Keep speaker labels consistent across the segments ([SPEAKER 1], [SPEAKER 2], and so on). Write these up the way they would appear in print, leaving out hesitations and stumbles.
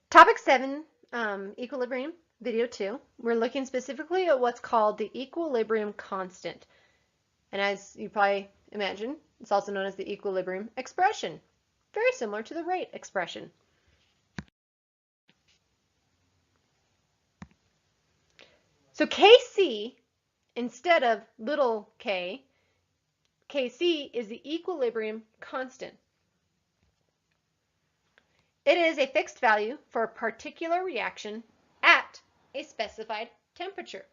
[SPEAKER 1] Topic 7, equilibrium, video 2. We're looking specifically at what's called the equilibrium constant. And as you probably imagine, it's also known as the equilibrium expression. Very similar to the rate expression. So Kc, instead of little k, Kc is the equilibrium constant. It is a fixed value for a particular reaction at a specified temperature,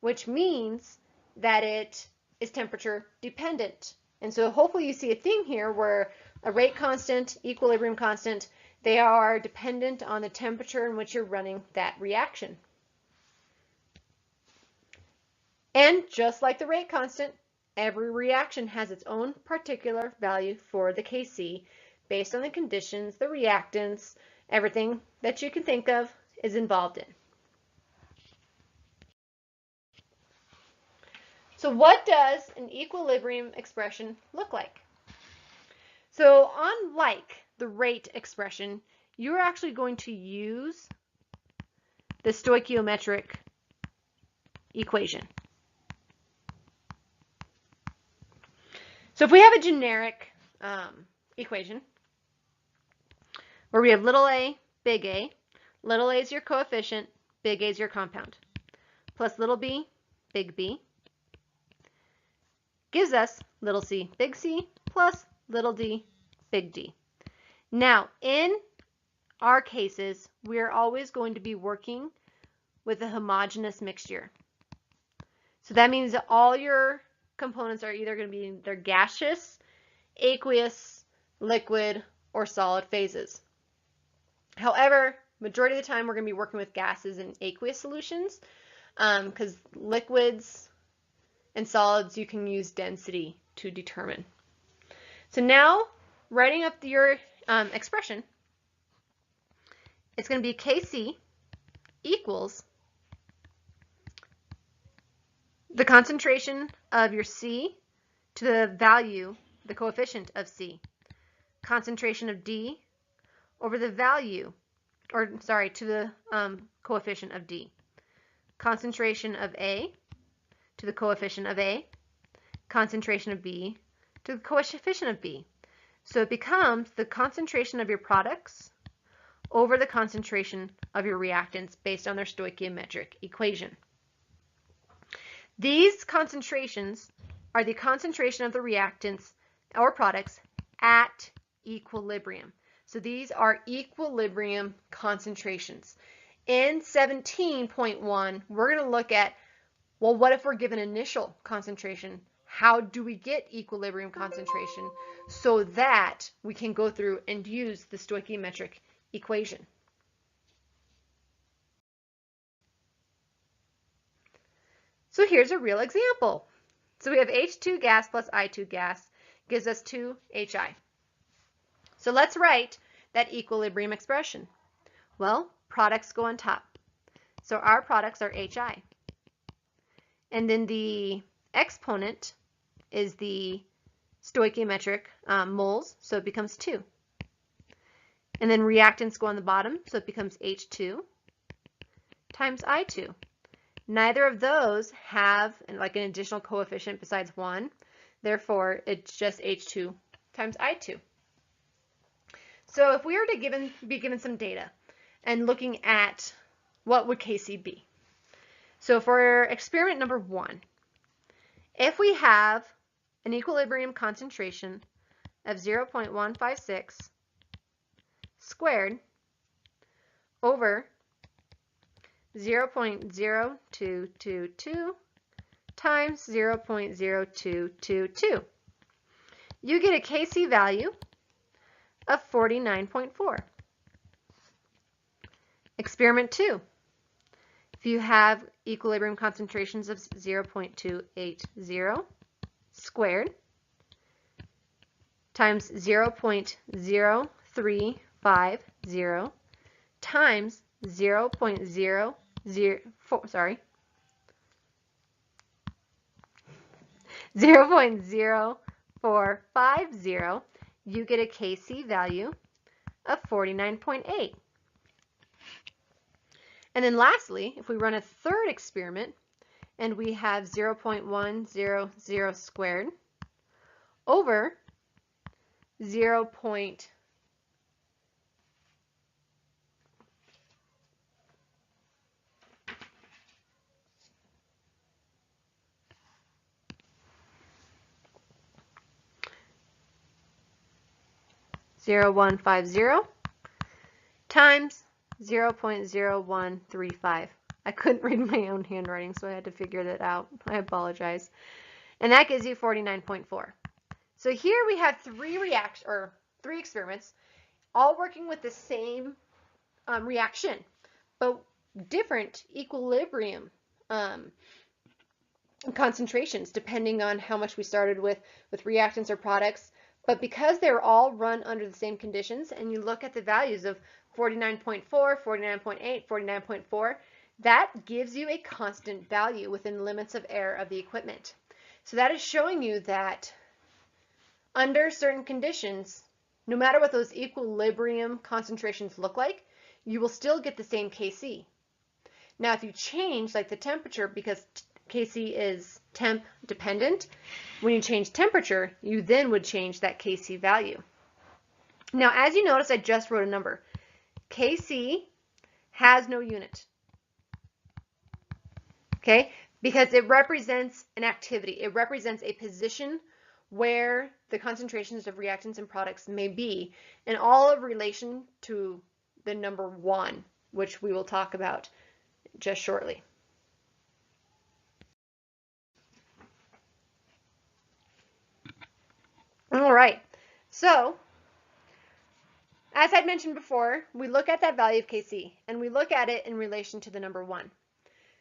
[SPEAKER 1] which means that it is temperature dependent. And so hopefully you see a theme here where a rate constant, equilibrium constant, they are dependent on the temperature in which you're running that reaction. And just like the rate constant, every reaction has its own particular value for the Kc based on the conditions, the reactants, everything that you can think of is involved in. So what does an equilibrium expression look like? So unlike the rate expression, you're actually going to use the stoichiometric equation. So if we have a generic equation where we have little a, little a is your coefficient, big A is your compound, plus little b, big B, gives us little c, big C, plus little d, big D. Now, in our cases, we are always going to be working with a homogeneous mixture. So that means that all your components are either going to be their gaseous, aqueous, liquid, or solid phases. However, majority of the time we're going to be working with gases and aqueous solutions because liquids and solids you can use density to determine. So now, writing up your expression, it's going to be Kc equals the concentration of your C to the value, the coefficient of C, concentration of D over the value, to the coefficient of D, concentration of A to the coefficient of A, concentration of B to the coefficient of B. So it becomes the concentration of your products over the concentration of your reactants based on their stoichiometric equation. These concentrations are the concentration of the reactants or products at equilibrium. So these are equilibrium concentrations. In 17.1, we're going to look at, well, what if we're given initial concentration? How do we get equilibrium concentration so that we can go through and use the stoichiometric equation? So here's a real example. So we have H2 gas plus I2 gas gives us 2HI. So let's write that equilibrium expression. Well, products go on top. So our products are HI. And then the exponent is the stoichiometric moles, so it becomes 2. And then reactants go on the bottom, so it becomes H2 times I2. Neither of those have like an additional coefficient besides 1. Therefore, it's just H2 times I2. So if we were to be given some data and looking at what would Kc be? So for experiment number 1, if we have an equilibrium concentration of 0.156 squared over 0.0222 times 0.0222, you get a Kc value of 49.4. Experiment 2. If you have equilibrium concentrations of 0.280 squared times 0.0350 times 0.004, 0.0450, you get a Kc value of 49.8. And then lastly, if we run a third experiment and we have 0.100 squared over 0.0 0.0150 times 0.0135. I couldn't read my own handwriting, so I had to figure that out. I apologize. And that gives you 49.4. So here we have three experiments, all working with the same reaction, but different equilibrium concentrations depending on how much we started with reactants or products. But because they're all run under the same conditions, and you look at the values of 49.4, 49.8, 49.4, that gives you a constant value within the limits of error of the equipment. So that is showing you that under certain conditions, no matter what those equilibrium concentrations look like, you will still get the same Kc. Now, if you change like the temperature, because Kc is temp dependent, when you change temperature, you then would change that Kc value. Now, as you notice, I just wrote a number. Kc has no unit, okay? Because it represents an activity. It represents a position where the concentrations of reactants and products may be, in all of relation to the number 1, which we will talk about just shortly. All right, so as I mentioned before, we look at that value of Kc, and we look at it in relation to the number 1.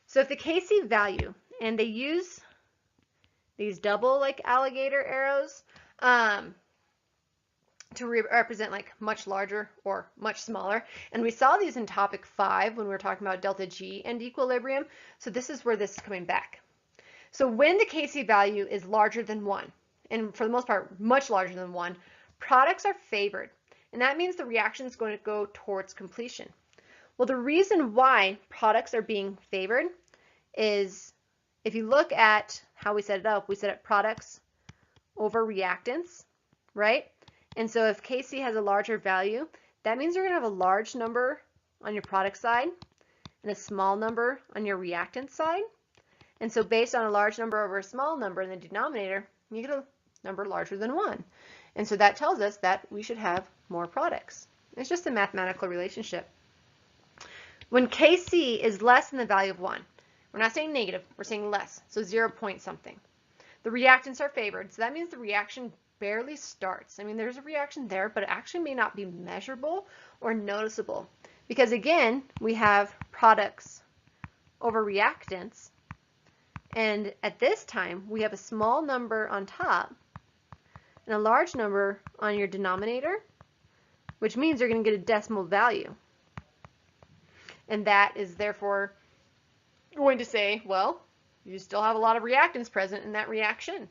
[SPEAKER 1] So if the Kc value, and they use these double like alligator arrows to represent like much larger or much smaller, and we saw these in topic 5 when we were talking about delta G and equilibrium, so this is where this is coming back. So when the Kc value is larger than 1, and for the most part much larger than 1, products are favored, and that means the reaction is going to go towards completion. Well, the reason why products are being favored is, if you look at how we set it up, we set up products over reactants, right? And so if Kc has a larger value, that means you're going to have a large number on your product side and a small number on your reactant side. And so based on a large number over a small number in the denominator, you get a number larger than 1. And so that tells us that we should have more products. It's just a mathematical relationship. When Kc is less than the value of 1, we're not saying negative, we're saying less, so 0 point something. The reactants are favored, so that means the reaction barely starts. I mean, there's a reaction there, but it actually may not be measurable or noticeable. Because again, we have products over reactants, and at this time, we have a small number on top and a large number on your denominator, which means you're going to get a decimal value. And that is therefore going to say, well, you still have a lot of reactants present in that reaction.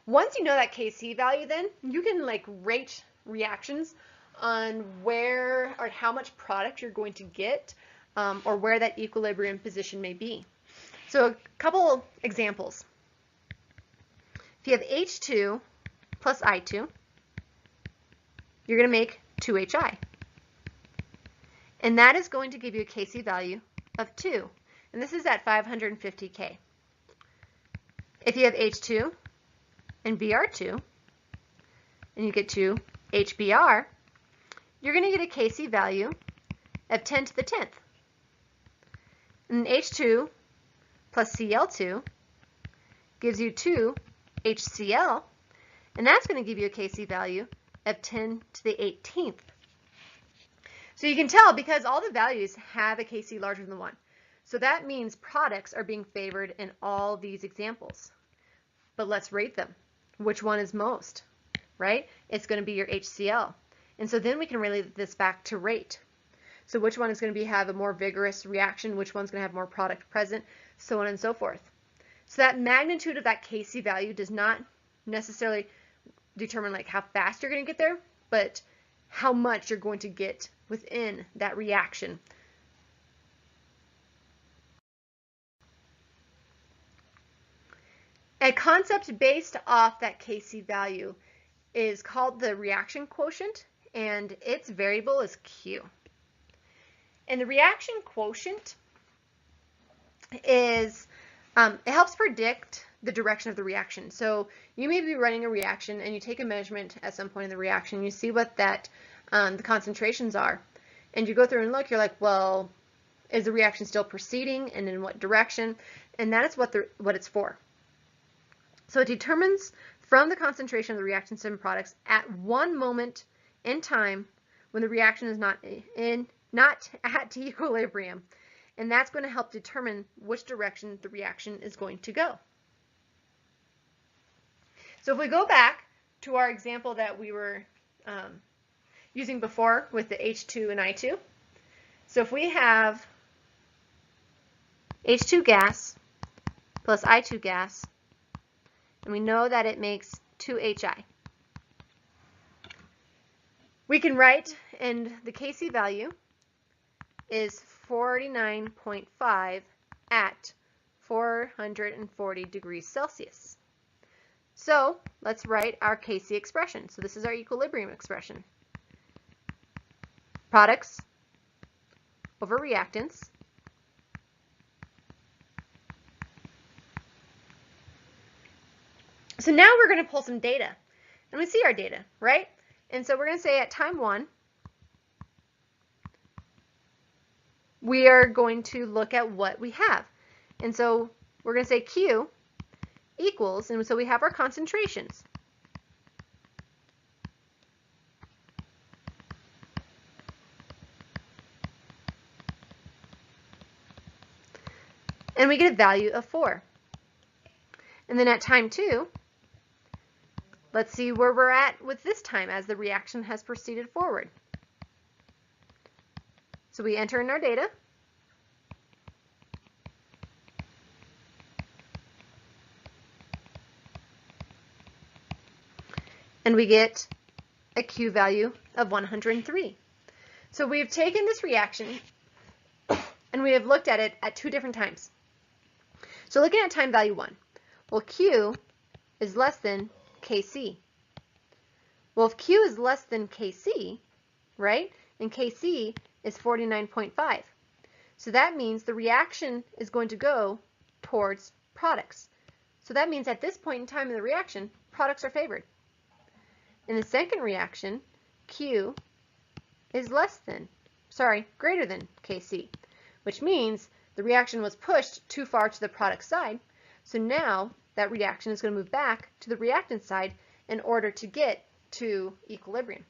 [SPEAKER 1] Once you know that Kc value, then you can like rate reactions on where or how much product you're going to get, or where that equilibrium position may be. So a couple examples. If you have H2 plus I2, you're going to make 2HI. And that is going to give you a Kc value of 2. And this is at 550 K. If you have H2 and Br2, and you get 2 HBr, you're going to get a Kc value of 10 to the 10th. And H2 plus Cl2 gives you 2 HCl, and that's going to give you a Kc value of 10 to the 18th. So you can tell, because all the values have a Kc larger than 1. So that means products are being favored in all these examples. But let's rate them. Which one is most, right? It's going to be your HCl. And so then we can relate this back to rate. So which one is going to have a more vigorous reaction, which one's going to have more product present, so on and so forth. So that magnitude of that Kc value does not necessarily determine like how fast you're going to get there, but how much you're going to get within that reaction A concept based off that Kc value is called the reaction quotient, and its variable is Q. And the reaction quotient is, it helps predict the direction of the reaction. So you may be running a reaction and you take a measurement at some point in the reaction, you see what that the concentrations are, and you go through and look, you're like, well, is the reaction still proceeding and in what direction? And that is what it's for. So it determines from the concentration of the reactants and products at one moment in time when the reaction is not at equilibrium. And that's going to help determine which direction the reaction is going to go. So if we go back to our example that we were using before with the H2 and I2. So if we have H2 gas plus I2 gas, and we know that it makes 2HI. We can write, and the Kc value is 49.5 at 440 degrees Celsius. So let's write our Kc expression. So this is our equilibrium expression. Products over reactants So now we're going to pull some data, and we see our data, right? And so we're going to say at time 1, we are going to look at what we have. And so we're going to say Q equals, and so we have our concentrations. And we get a value of 4. And then at time 2, let's see where we're at with this time as the reaction has proceeded forward. So we enter in our data. And we get a Q value of 103. So we've taken this reaction and we have looked at it at 2 different times. So looking at time value 1, well, Q is less than Kc. Well, if Q is less than Kc, right, and Kc is 49.5. So that means the reaction is going to go towards products. So that means at this point in time in the reaction, products are favored. In the second reaction, Q is greater than Kc, which means the reaction was pushed too far to the product side. So now that reaction is going to move back to the reactant side in order to get to equilibrium.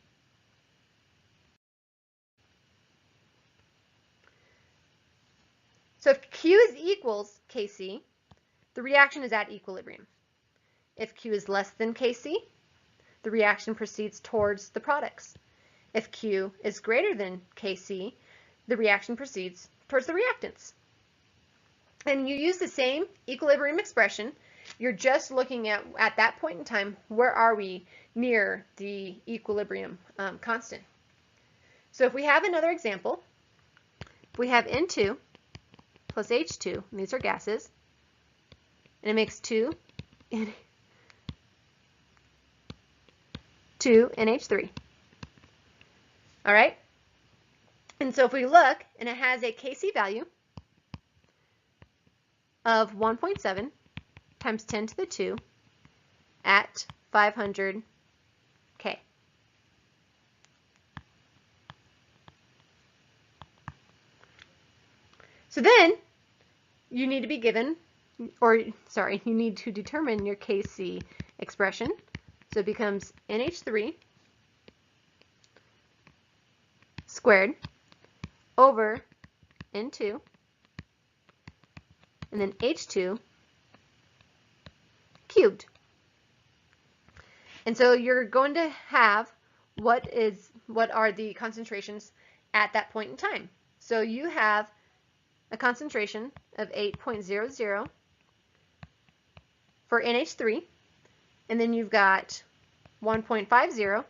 [SPEAKER 1] So if Q is equals Kc, the reaction is at equilibrium. If Q is less than Kc, the reaction proceeds towards the products. If Q is greater than Kc, the reaction proceeds towards the reactants. And you use the same equilibrium expression. You're just looking at that point in time, where are we near the equilibrium constant. So if we have another example, if we have N2 plus H2, and these are gases, and it makes 2 NH3. All right? And so if we look, and it has a Kc value of 1.7 times 10 to the 2 at 500 K. So then you need to be given, you need to determine your Kc expression. So it becomes NH3 squared over N2 and then H2 cubed. And so you're going to have what are the concentrations at that point in time. So you have a concentration of 8.00 for NH3, and then you've got 1.50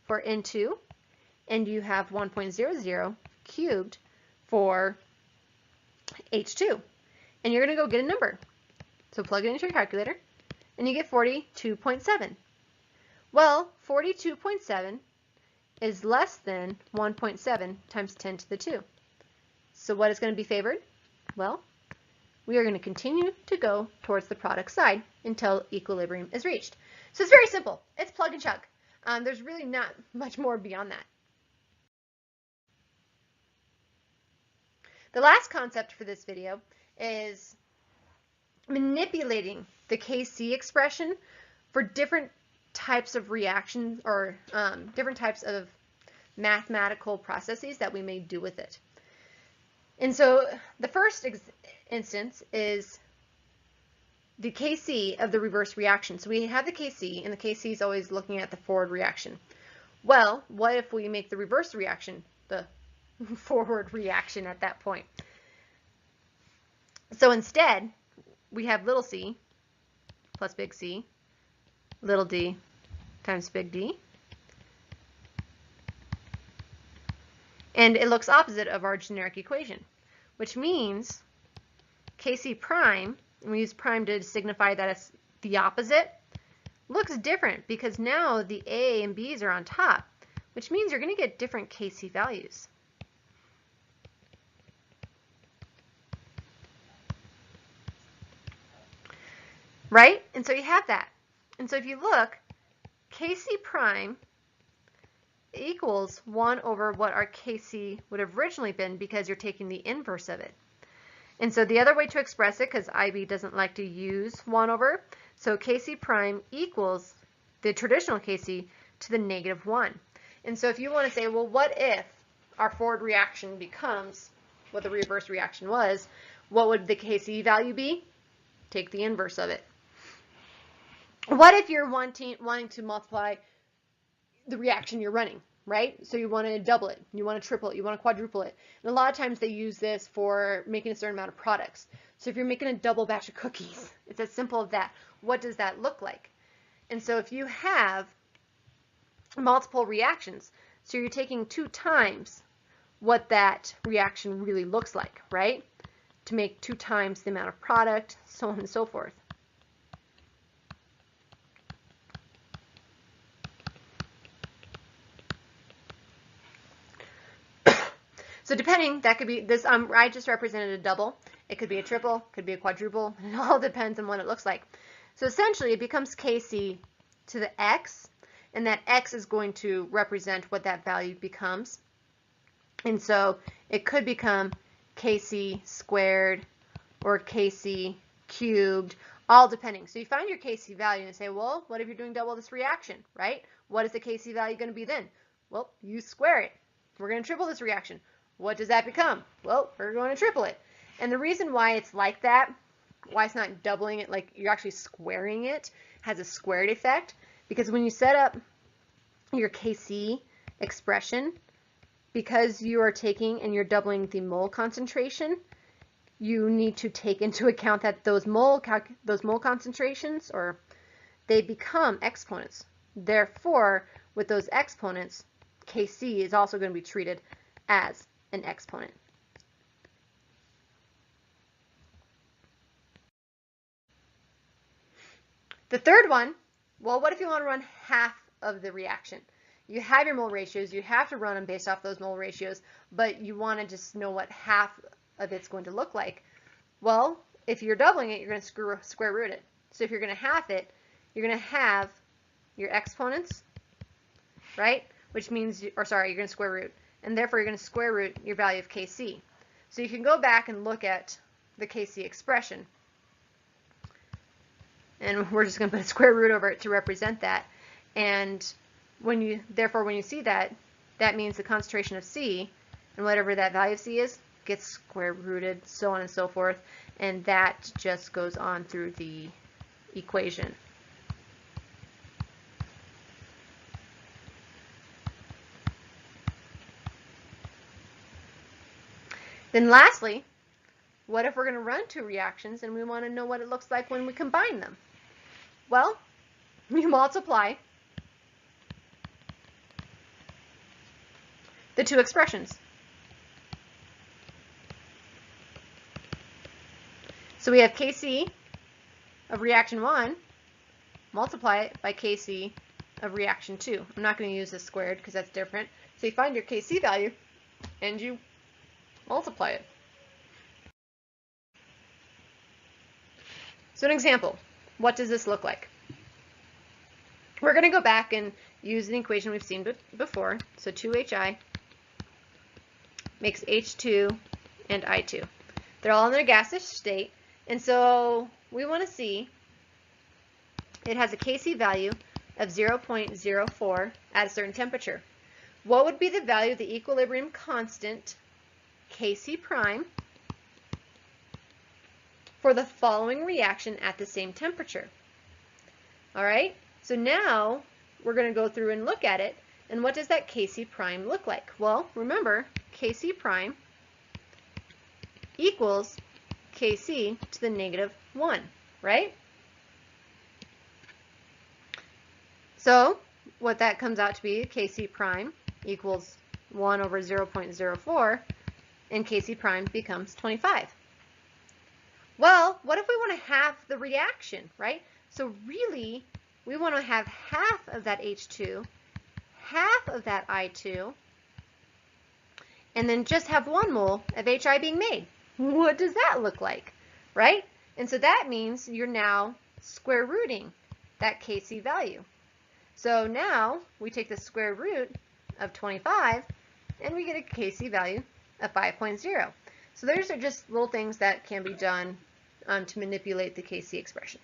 [SPEAKER 1] for N2, and you have 1.00 cubed for H2. And you're going to go get a number. So plug it into your calculator. and you get 42.7. Well, 42.7 is less than 1.7 times 10 to the 2. So what is going to be favored? Well, we are going to continue to go towards the product side until equilibrium is reached. So it's very simple. It's plug and chug. There's really not much more beyond that. The last concept for this video is manipulating the Kc expression for different types of reactions or different types of mathematical processes that we may do with it. And so the first instance is the Kc of the reverse reaction. So we have the Kc, and the Kc is always looking at the forward reaction. Well, what if we make the reverse reaction the forward reaction at that point? So instead, we have little c plus big C, little d times big D. And it looks opposite of our generic equation, which means Kc prime, and we use prime to signify that it's the opposite, looks different because now the A and B's are on top, which means you're going to get different Kc values. Right? And so you have that. And so if you look, Kc prime equals 1 over what our Kc would have originally been because you're taking the inverse of it. And so the other way to express it, because IB doesn't like to use 1 over, so Kc prime equals the traditional Kc to the negative 1. And so if you want to say, well, what if our forward reaction becomes what the reverse reaction was, what would the Kc value be? Take the inverse of it. What if you're wanting to multiply the reaction you're running, right? So you want to double it, you want to triple it, you want to quadruple it. And a lot of times they use this for making a certain amount of products. So if you're making a double batch of cookies, it's as simple as that. What does that look like? And so if you have multiple reactions, so you're taking 2 times what that reaction really looks like, right? To make 2 times the amount of product, so on and so forth. So depending, that could be this, I just represented a double. It could be a triple, could be a quadruple. It all depends on what it looks like. So essentially it becomes Kc to the x, and that x is going to represent what that value becomes. And so it could become Kc squared or Kc cubed, all depending. So you find your Kc value and say, well, what if you're doing double this reaction, right? What is the Kc value going to be then? Well, you square it. We're going to triple this reaction. What does that become? Well, we're going to triple it. And the reason why it's like that, why it's not doubling it, like you're actually squaring it, has a squared effect, because when you set up your Kc expression, because you are taking and you're doubling the mole concentration, you need to take into account that those mole concentrations, or they become exponents. Therefore, with those exponents, Kc is also going to be treated as an exponent. The third one, well, what if you want to run half of the reaction? You have your mole ratios, you have to run them based off those mole ratios, but you want to just know what half of it's going to look like. Well, if you're doubling it, you're going to square root it. So if you're going to half it, you're going to have your exponents, right? Which means, you're going to square root. And therefore, you're going to square root your value of Kc. So you can go back and look at the Kc expression. And we're just going to put a square root over it to represent that. And therefore, when you see that, that means the concentration of C, and whatever that value of C is, gets square rooted, so on and so forth. And that just goes on through the equation. Then lastly, what if we're going to run 2 reactions and we want to know what it looks like when we combine them? Well, you multiply the 2 expressions. So we have Kc of reaction 1 multiply it by Kc of reaction 2. I'm not going to use this squared because that's different. So you find your Kc value and you multiply it. So an example, what does this look like? We're going to go back and use an equation we've seen before. So 2HI makes H2 and I2. They're all in their gaseous state, and so we want to see it has a Kc value of 0.04 at a certain temperature. What would be the value of the equilibrium constant, Kc prime, for the following reaction at the same temperature? All right, so now we're going to go through and look at it, and what does that Kc prime look like? Well, remember, Kc prime equals Kc to the negative 1, right? So what that comes out to be, Kc prime equals 1 over 0.04, and Kc prime becomes 25. Well, what if we want to halve the reaction, right? So really, we want to have half of that H2, half of that I2, and then just have 1 mole of HI being made. What does that look like, right? And so that means you're now square rooting that Kc value. So now we take the square root of 25 and we get a Kc value of 5.0. So those are just little things that can be done to manipulate the Kc expression.